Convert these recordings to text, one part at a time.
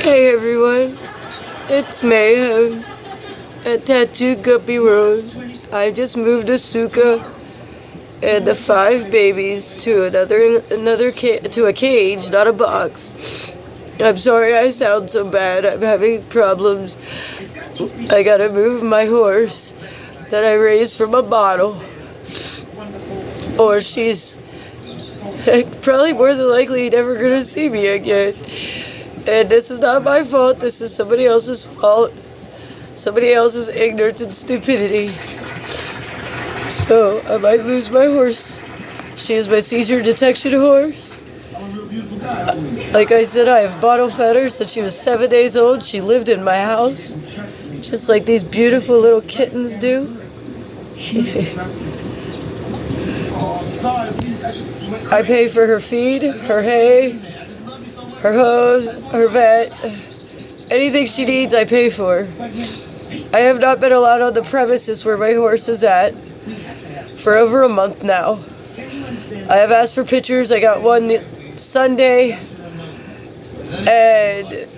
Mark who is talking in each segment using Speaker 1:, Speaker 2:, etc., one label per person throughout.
Speaker 1: Hey everyone, it's Mayhem at Tattoo Guppy Road. I just moved Asuka and the 5 babies to to a cage, not a box. I'm sorry I sound so bad. I'm having problems. I gotta move my horse that I raised from a bottle, or she's probably more than likely never gonna see me again. And this is not my fault. This is somebody else's fault. Somebody else's ignorance and stupidity. So I might lose my horse. She is my seizure detection horse. Like I said, I have bottle fed her since she was 7 days old. She lived in my house, just like these beautiful little kittens do. I pay for her feed, her hay, her hose, her vet, anything she needs I pay for. I have not been allowed on the premises where my horse is at for over a month now. I have asked for pictures. I got one Sunday, and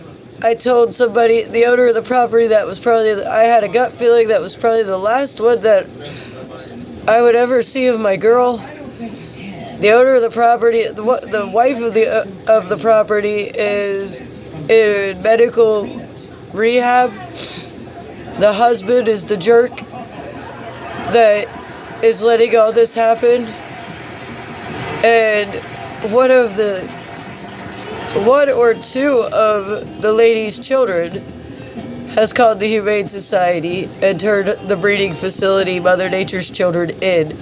Speaker 1: I told somebody, the owner of the property, that was probably, I had a gut feeling that was probably the last one that I would ever see of my girl. The owner of the property, the wife of the property is in medical rehab. The husband is the jerk that is letting all this happen. And one or two of the lady's children has called the Humane Society and turned the breeding facility Mother Nature's Children in.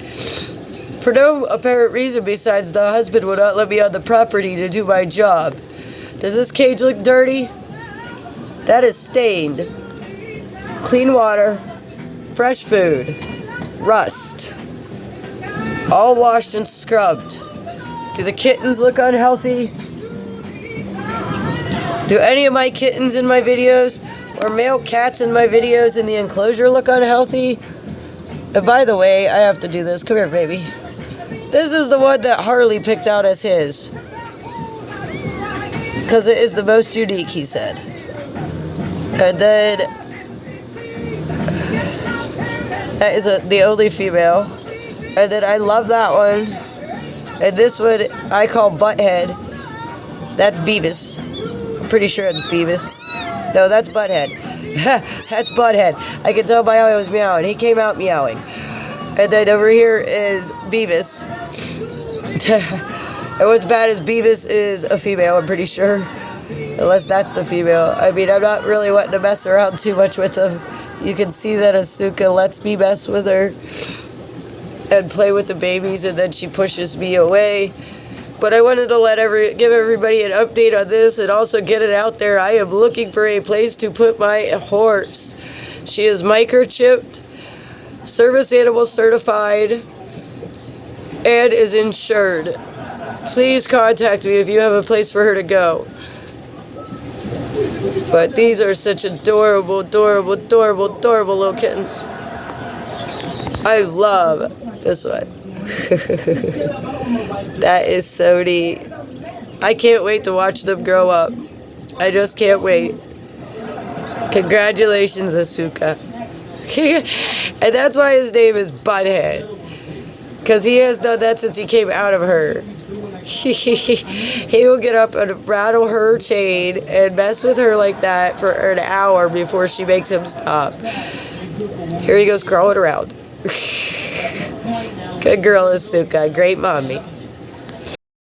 Speaker 1: For no apparent reason besides the husband would not let me on the property to do my job. Does this cage look dirty? That is stained. Clean water, fresh food, rust. All washed and scrubbed. Do the kittens look unhealthy? Do any of my kittens in my videos or male cats in my videos in the enclosure look unhealthy? And by the way, I have to do this. Come here, baby. This is the one that Harley picked out as his, because it is the most unique, he said. And then that is the only female. And then I love that one. And this one I call Butthead. That's Beavis. I'm pretty sure it's Beavis. No, that's Butthead. That's Butthead. I can tell by how he was meowing. He came out meowing. And then over here is Beavis. And what's bad is Beavis is a female, I'm pretty sure. Unless that's the female. I mean, I'm not really wanting to mess around too much with them. You can see that Asuka lets me mess with her and play with the babies, and then she pushes me away. But I wanted to give everybody an update on this and also get it out there. I am looking for a place to put my horse. She is microchipped, service animal certified, and is insured. Please contact me if you have a place for her to go. But these are such adorable, adorable, adorable, adorable little kittens. I love this one. That is so neat. I can't wait to watch them grow up. I just can't wait. Congratulations, Asuka. And that's why his name is Butthead. Because he has done that since he came out of her. He will get up and rattle her chain and mess with her like that for an hour before she makes him stop. Here he goes crawling around. Good girl, Asuka. Great mommy.